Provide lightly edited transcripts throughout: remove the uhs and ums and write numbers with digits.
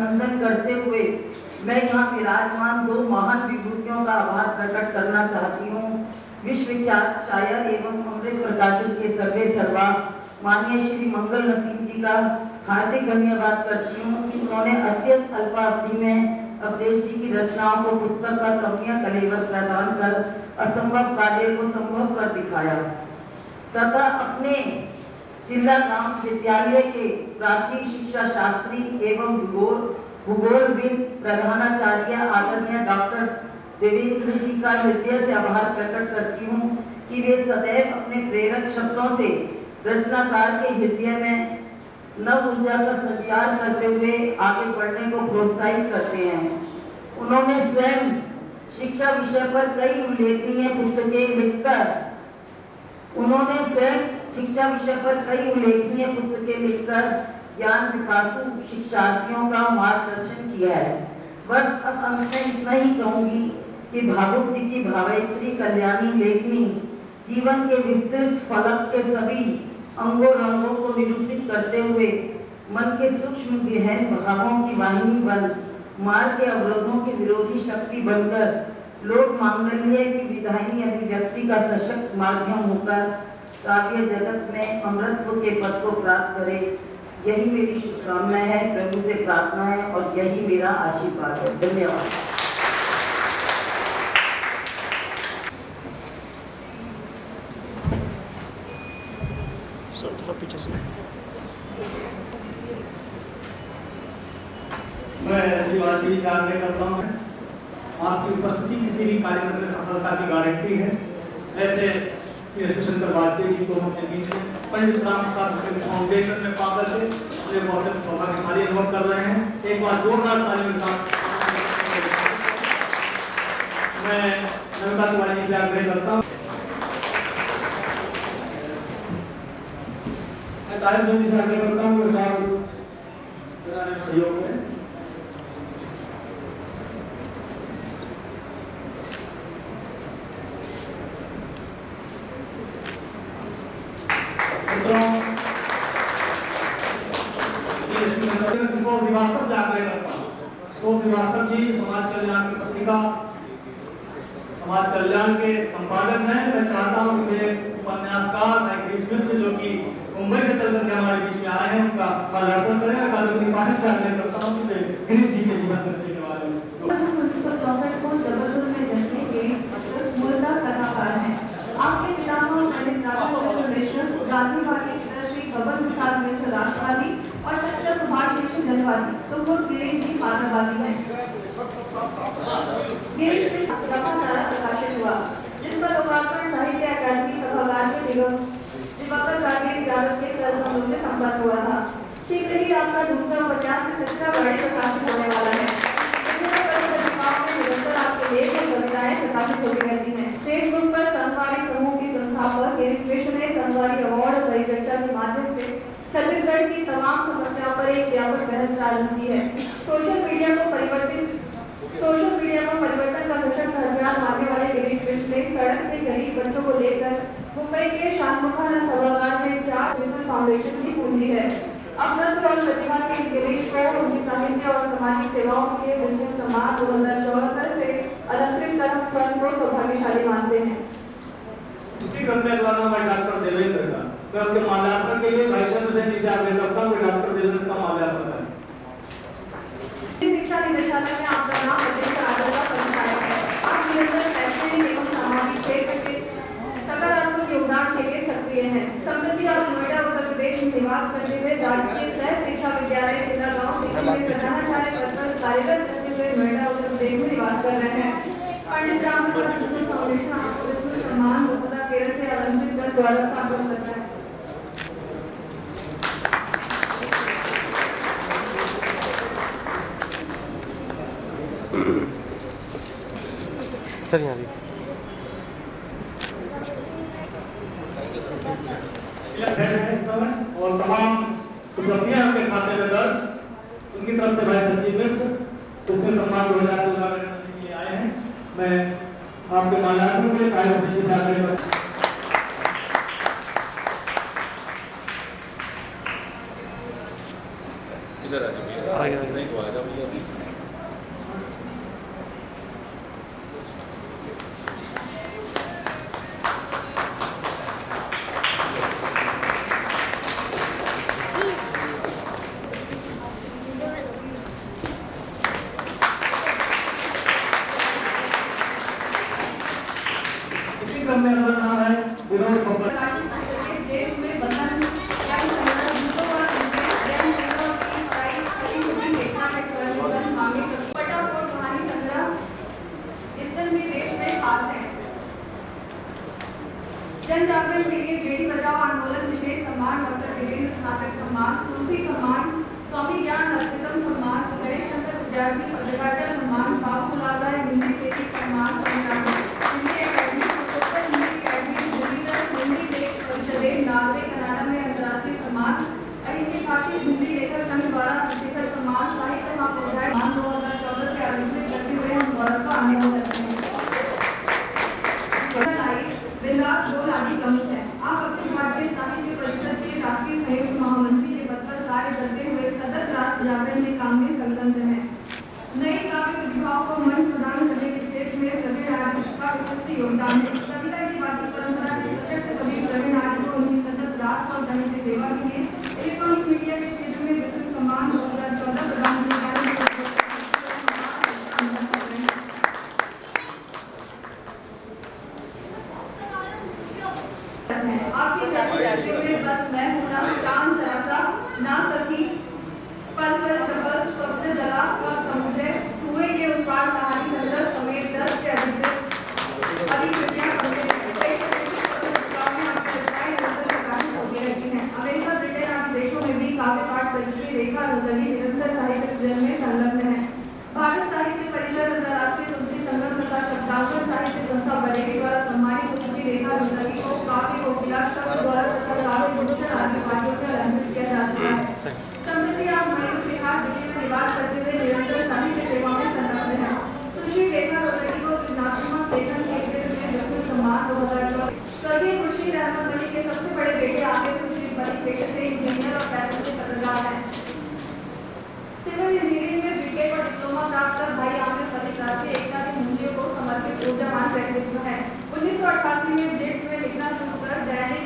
अभिनंदन करते हुए मैं यहाँ विराजमान दो महान विभूतियों का आभार प्रकट करना चाहती हूँ। विश्वविख्यात शायर एवं अमृत प्रकाशन के सर्वे सर्वा माननीय श्री मंगल नसीम जी का हार्दिक धन्यवाद करती हूँ कि उन्होंने अत्यंत अल्पावधि में अवधेश जी की रचनाओं को पुस्तक का कमियां कलेवर प्रदान कर असंभव कार्य को संभव कर दिखाया तथा अपने जिला ग्राम विद्यालय के प्राथमिक शिक्षा शास्त्री एवं भूगोलविद प्रधानाचार्य आदरणीय डॉक्टर देवेंद्र जी का हृदय से आभार प्रकट करती हूँ कि वे सदैव अपने प्रेरक शब्दों से रचनाकार के हृदय में नव ऊर्जा का संचार करते हुए आगे बढ़ने को प्रोत्साहित करते हैं। उन्होंने स्वयं शिक्षा विषय पर कई उल्लेखनीय पुस्तकें लिखकर ज्ञान विकासु शिक्षार्थियों का मार्गदर्शन किया है। बस अब अंत में इतना ही कहूंगी कि भावुक जी की भावेश्वरी कल्याणी लेखनी जीवन के विस्तृत फलक के सभी अंगों रंगों को निरूपित करते हुए मन के सूक्ष्म गहन भावों की वाहिनी बन मार्ग के अवरोधों की विरोधी शक्ति बनकर लोक मांगल्य की विधायनी अभिव्यक्ति का सशक्त माध्यम होकर काव्य जगत में अमृतत्व के पद को प्राप्त करे, यही मेरी शुभकामनाएं है, प्रभु से प्रार्थना है और यही मेरा आशीर्वाद है। धन्यवाद। मैं आशीर्वाद करता हूँ। आपकी उपस्थिति किसी भी कार्यक्रम में सफलता की गारंटी है। ऐसे श्री शंकर भारती जी को अपने बीच में पंडित राम प्रसाद फाउंडेशन में पाकर के मुझे बहुत सौभाग्यशाली अनुभव कर रहे हैं। एक बार जोरदार तालियों के साथ मैं नमिता तिवारी जी से आग्रह करता हूँ। मैं तारिक जी से आग्रह करता हूँ सहयोग में जी समाज कल्याण की पत्रिका समाज कल्याण के संपादक हैं। मैं चाहता हूं कि वे उपन्यासकार मित्र जो कि मुंबई से चलकर के हमारे बीच में आए हैं उनका माल्यार्पण करें। अकादमी पाठक से आग्रह करता हूं कि गिरीश जी के जीवन परिचय के बारे में को जबलपुर में जन्मे के मूलतः कथाकार हैं। आपके पितामह पंडित राधाकृष्ण गांधीवादी श्री भवन प्रसाद मिश्र राष्ट्रवादी और डॉक्टर सुभाष मिश्र जनवादी तो वो गिरीश जी मानववादी हैं। गिरीश जी रमाधारा प्रकाशित हुआ जिस पर लोकार्पण साहित्य अकादमी सभागार में दिवाकर गांधी विद्यालय के सर्वसम्मति से संपन्न हुआ था। शीघ्र ही आपका दूसरा उपन्यास सच्चा बड़े प्रकाशित होने वाला है। निरंतर आपके लेख और कविताएं प्रकाशित होती रहती हैं। फेसबुक पर संगवारी समूह की संस्थापक कृष्ण ने संगवारी अवार्ड और परिचर्चा के माध्यम से छत्तीसगढ़ की तमाम समस्याओं पर एक व्यापक बहस प्रारंभ की है। सोशल मीडिया को परिवर्तन का सशक्त हथियार मानने वाले गिरीश कृष्ण ने सड़क से गरीब बच्चों को लेकर मुंबई के शांतमुखानंद सभागार में 4 विजन फाउंडेशन की पूंजी है। अपनत्व और प्रतिभा के गिरीश को उनकी साहित्य और सामाजिक सेवाओं के विजन समाज 2074 से अलंकृत कर स्वयं को सौभाग्यशाली मानते हैं। इसी क्रम में अगला नाम है डॉक्टर देवेंद्र का। मैं आपके माल्यार्पण के लिए भाई चंद्रसेन जी से आग्रह करता हूँ कि डॉक्टर देवेंद्र का माल्यार्पण करें। शिक्षा निदेशालय में आपका नाम अध्यक्ष आदर का पंचायत है। आप निरंतर शैक्षणिक एवं सामाजिक क्षेत्र के सकारात्मक योगदान के लिए सक्रिय हैं। संप्रति आप नोएडा उत्तर प्रदेश में निवास करते हुए राजकीय सह शिक्षा विद्यालय जिला गाँव में प्रधानाचार्य पद पर कार्यरत रहते हुए नोएडा उत्तर प्रदेश में निवास कर रहे हैं। पंडित राम प्रसाद फाउंडेशन आपको विश्व सम्मान 2013 से अलंकृत कर गौरव का अनुभव करता है। सर यहाँ भी और तमाम उपलब्धियां आपके खाते में दर्ज उनकी तरफ से भाई सचिव मित्र उसमें सम्मान 2014 के लिए आए हैं। मैं आपके माल्यार्पण के लिए कार्य से आग्रह करता इधर आ जाइए। विद्यार्थी पत्रकारिता सम्मान बाबू गुलाब राय हिंदी सेवी सम्मान हिंदी अकेडमी हिंदी अकेडमी हिंदी लेख परिषद नागरिक कनाडा में अंतर्राष्ट्रीय सम्मान हिंदी भाषी हिंदी लेखक संघ द्वारा शिखर सम्मान साहित्य महाविद्यालय 2014 से आयोजित करते हुए हम गौरव का अनुभव करते हैं। बिंदास बोल आदि कमी है। आप अपनी भारतीय साहित्य परिषद के राष्ट्रीय संयुक्त महामंत्री के पद पर कार्य करते हुए सतत राष्ट्र जागरण में काम में संलग्न है। नई काव्य प्रतिभाओं को मंच प्रदान करने के क्षेत्र में प्रवीण आर्य का विशिष्ट योगदान है। कविता की बाकी परंपरा के सशक्त कवि प्रवीण आर्य को उनकी सतत राष्ट्र और धर्म की सेवा के लिए इलेक्ट्रॉनिक मीडिया के क्षेत्र में विशिष्ट सम्मान 2014 प्रदान किया गया है। आपके में बस मैं होना चांद सरासा ना सकी पल पर चपल स्वप्न जला और समुद्र कुएं के उस पार कहानी संग्रह समेत 10 से अधिक कृतियां अमेरिका ब्रिटेन आदि देशों में भी काव्य पाठ परिचय रेखा रोजनी निरंतर साहित्य सृजन में संलग्न है। भारत साहित्य परिषद अंतर्राष्ट्रीय तुलसी संगम तथा शब्दांकन साहित्य संस्था बरेली द्वारा सम्मानित हो चुकी रेखा रोजनी को काव्य कोकिला शब्द द्वारा तथा काव्य भूषण आदि पाठ्यों से अलंकृत किया जा चुका है। समृद्धि आप मयूर बिहार दिल्ली में निवास करते हुए निरंतर साहित्य सेवा में संलग्न है। सुश्री रेखा रोजनी को सृजनात्मक लेखन के क्षेत्र में विशेष सम्मान 2014 स्वर्गीय खुर्शीद अहमद अली के सबसे बड़े बेटे आगे खुर्शीद अली पेशे से इंजीनियर और पैसे से पत्रकार हैं। सिविल इंजीनियरिंग में बीटेक और डिप्लोमा प्राप्त कर भाई आमिर मलिक राष्ट्रीय एकता के मूल्यों को समर्पित ऊर्जावान व्यक्तित्व है। 1988 में ब्लिट्ज में लिखना शुरू कर दैनिक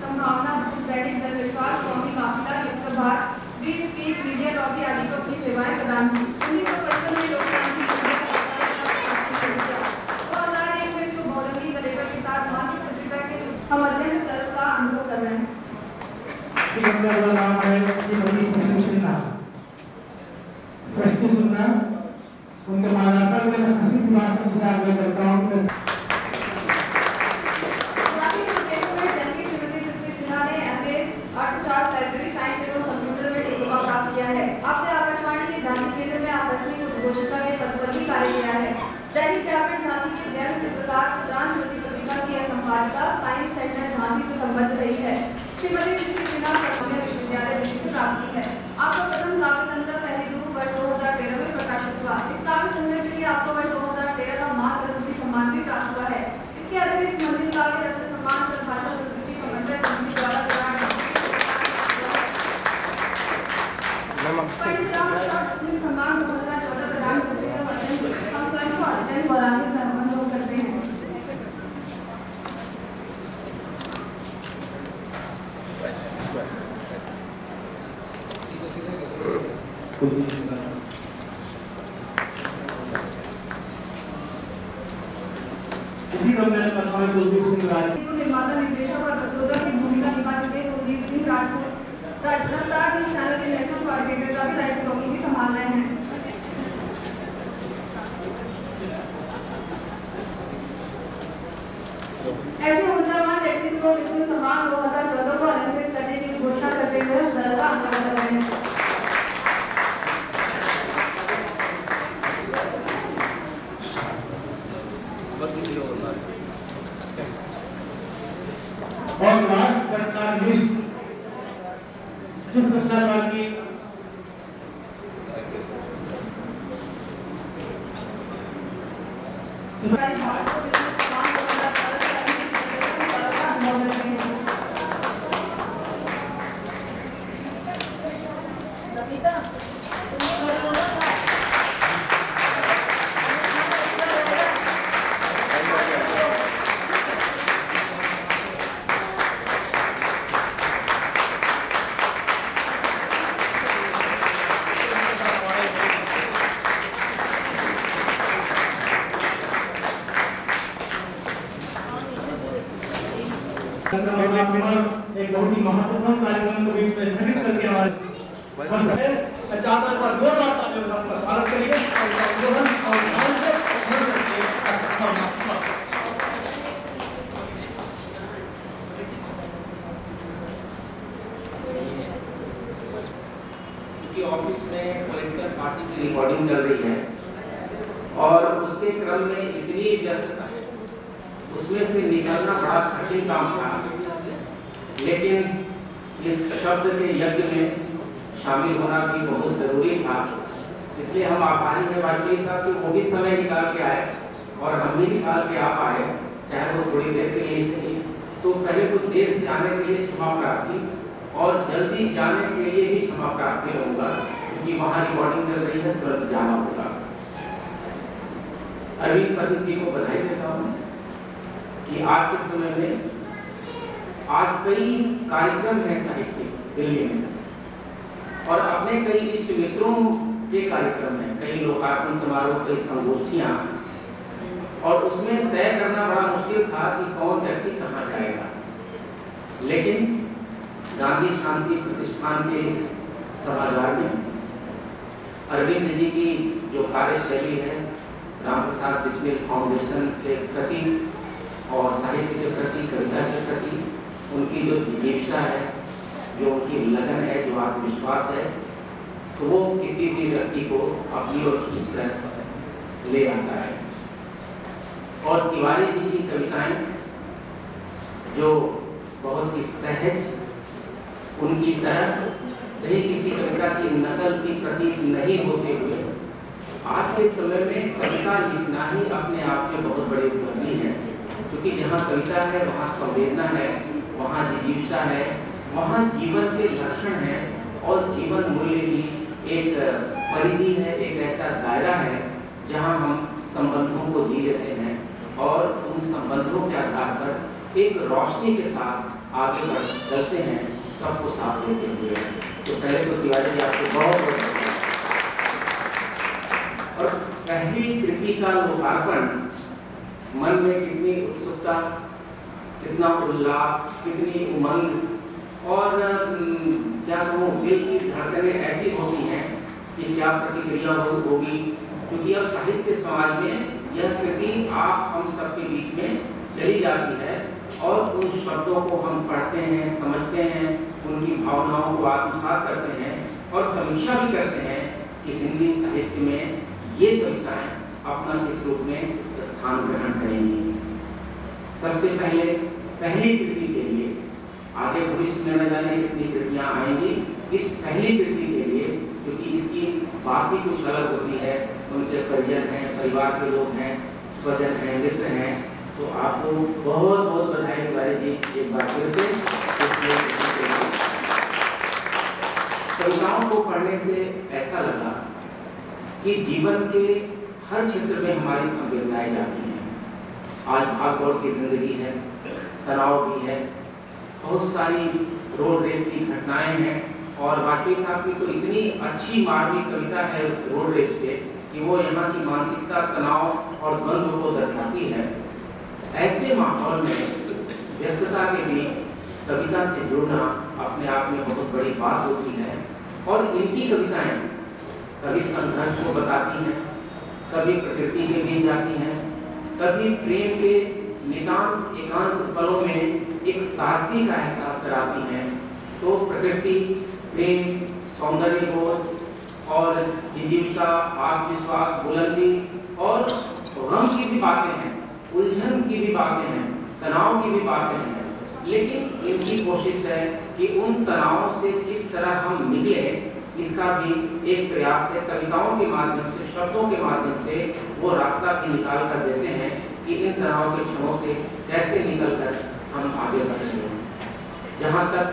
संभावना दैनिक जनविश्वास कौमी काफिला युद्ध प्रभात 20 स्पीच मीडिया लॉबी आदि को अपनी सेवाएं प्रदान की। 1955 में लोकक्रांति 2001 में इसको भौरवी कलेवर के साथ मासिक पत्रिका के हम अध्ययन कर का अनुभव कर रहे हैं। प्रश्न सुनना उनके मानवता में संस्कृत भाषा से आगे करता हूँ। आपने आकाशवाणी के गांधी केंद्र में आकस्मिक उद्घोषिका के पद पर भी कार्य किया है। दैनिक जागरण झांसी के व्यस्त प्रकाश प्राण ज्योति पत्रिका की संपादिका साइंस सेंटर झांसी से संबद्ध रही है। श्रीमती सिन्हा विश्वविद्यालय दिल्ली से प्राप्त की है। आपका प्रथम काव्य संग्रह पहली दूर वर्ष 2013 में प्रकाशित हुआ। इस काव्य संग्रह के लिए आपको वर्ष 2013 का मां सरस्वती सम्मान भी प्राप्त हुआ है। इसके अतिरिक्त मंदिर काव्य रस सम्मान पर भाषा संस्कृति समन्वय समिति द्वारा सम्मान 2014 प्रदान करते हैं। हम स्वयं को अध्ययन बढ़ाने का अनुभव करते हैं। इसी क्रम में निर्माता निर्देशक और प्रचोदक की भूमिका निभा चुके कुलदीप सिंह राजपूत रफ्तार न्यूज चैनल के नेशनल कोऑर्डिनेटर का भी दायित्व भी संभाल रहे हैं। ऐसे ऊर्जावान व्यक्तित्व को विश्व सम्मान 2014 को अलंकृत करने की घोषणा करते हुए हम जरा अनुभव कर रहे हैं। और राष्ट्र सरकार लिस्ट जो भ्रष्टाचार की एक बहुत ही महत्वपूर्ण कार्यक्रम को बीच में स्थगित करके हमारे चाहता है जोरदार तालियों का स्वागत करिए और ध्यान से ऑफिस में पॉलिटिकल पार्टी की रिकॉर्डिंग चल रही है और उसके क्रम में इतनी व्यस्तता है, उसमें से निकलना बड़ा कठिन काम था, लेकिन इस शब्द के यज्ञ में शामिल होना भी बहुत ज़रूरी था। इसलिए हम आभारी हैं वाजपेयी साहब कि वो भी समय निकाल के आए और हम भी निकाल के आ पाए, चाहे वो थोड़ी देर के लिए सही। तो पहले कुछ देर से आने के लिए क्षमा प्रार्थी और जल्दी जाने के लिए भी क्षमा प्रार्थी रहूँगा, क्योंकि वहाँ रिकॉर्डिंग चल रही है, तुरंत जाना होगा। अरविंद पंडित जी को बधाई देता हूँ कि आज के समय में आज कई कार्यक्रम हैं साहित्य दिल्ली में और अपने कई इष्ट मित्रों के कार्यक्रम हैं, कई लोकार्पण समारोह, कई संगोष्ठियाँ, और उसमें तय करना बड़ा मुश्किल था कि कौन व्यक्ति कहाँ जाएगा। लेकिन गांधी शांति प्रतिष्ठान के इस सभागार में अरविंद जी की जो कार्यशैली है, राम प्रसाद बिस्मिल फाउंडेशन के प्रति और साहित्य के प्रति, कविता के प्रति उनकी जो जिज्ञासा है, जो उनकी लगन है, जो आत्मविश्वास है, तो वो किसी भी व्यक्ति को अपनी ओर खींचकर ले आता है। और तिवारी जी की कविताएं जो बहुत ही सहज, उनकी तरह कहीं किसी कविता की नकल सी प्रतीत नहीं होते हुए आज के समय में कविता लिखना ही अपने आप में बहुत बड़ी उपलब्धि है, क्योंकि जहाँ कविता है वहाँ संवेदना है, वहाँ जिज्ञासा है, वहाँ जीवन के लक्षण हैं और जीवन मूल्य की एक परिधि है, एक ऐसा दायरा है जहाँ हम संबंधों को जी लेते हैं और उन संबंधों के आधार पर एक रोशनी के साथ आगे बढ़ चलते हैं, सबको साथ लेते हुए। तो पहले तो तिवारी जी आपको बहुत बहुत और पहली कृति का लोकार्पण मन में कितनी उत्सुकता, कितना उल्लास, कितनी उमंग और क्या कहूँ, दिल की धड़कनें ऐसी होती हैं कि क्या प्रतिक्रिया होगी, क्योंकि अब साहित्य समाज में यह कृति आप हम सबके बीच में चली जाती है और उन शब्दों को हम पढ़ते हैं, समझते हैं, उनकी भावनाओं को आत्मसात करते हैं और समीक्षा भी करते हैं कि हिंदी साहित्य में ये कविताएं अपना किस रूप में स्थान ग्रहण करेंगी। सबसे पहले पहली कृति के लिए, आगे भविष्य में न जाने कितनी कृतियाँ आएंगी, इस पहली कृति के लिए, क्योंकि इसकी बात ही कुछ अलग होती है, उनके परिजन हैं, परिवार के लोग हैं, स्वजन हैं, मित्र हैं, तो आपको बहुत बहुत बधाई तिवारी जी एक बार फिर से। कविताओं को पढ़ने से ऐसा लगा कि जीवन के हर क्षेत्र में हमारी संवेदनाएं जाती हैं। आज भाग-दौड़ की जिंदगी है, तनाव भी है, बहुत सारी रोड रेस की घटनाएं हैं और वाजपेयी साहब की तो इतनी अच्छी मार्मिक कविता है रोड रेस पे कि वो यहाँ की मानसिकता, तनाव और द्वंद्व को दर्शाती है। ऐसे माहौल में व्यस्तता के बीच कविता से जुड़ना अपने आप में बहुत बड़ी बात होती है और इनकी कविताएं कभी संघर्ष को बताती हैं, कभी प्रकृति के बीच जाती हैं, कभी प्रेम के नितांत एकांत पलों में एक ताजगी का एहसास कराती हैं। तो प्रकृति, प्रेम, सौंदर्य बोध और जिज्ञासा, आत्मविश्वास, बुलंदी और गम की भी बातें हैं, उलझन की भी बातें हैं, तनाव की भी बातें हैं, लेकिन इनकी कोशिश है कि उन तनावों से किस तरह हम निकले, इसका भी एक प्रयास है। कविताओं के माध्यम से, शब्दों के माध्यम से वो रास्ता भी निकाल कर देते हैं कि इन तनाव के क्षणों से कैसे निकलकर हम आगे बढ़ते हैं। जहाँ तक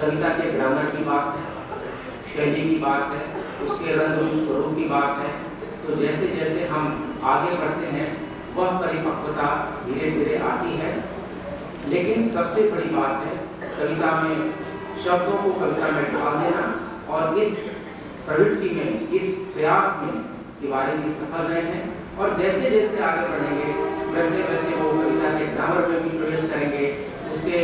कविता के ग्रामर की बात है, शैली की बात है, उसके रंग स्वरूप की बात है, तो जैसे जैसे हम आगे बढ़ते हैं वह परिपक्वता धीरे धीरे आती है। लेकिन सबसे बड़ी बात है कविता में शब्दों को कविता में ढाल देना और इस प्रवृत्ति में, इस प्रयास में तिवारी जी सफल रहे हैं और जैसे जैसे आगे बढ़ेंगे वैसे वैसे वो कविता के ग्रामर में भी प्रवेश करेंगे, उसके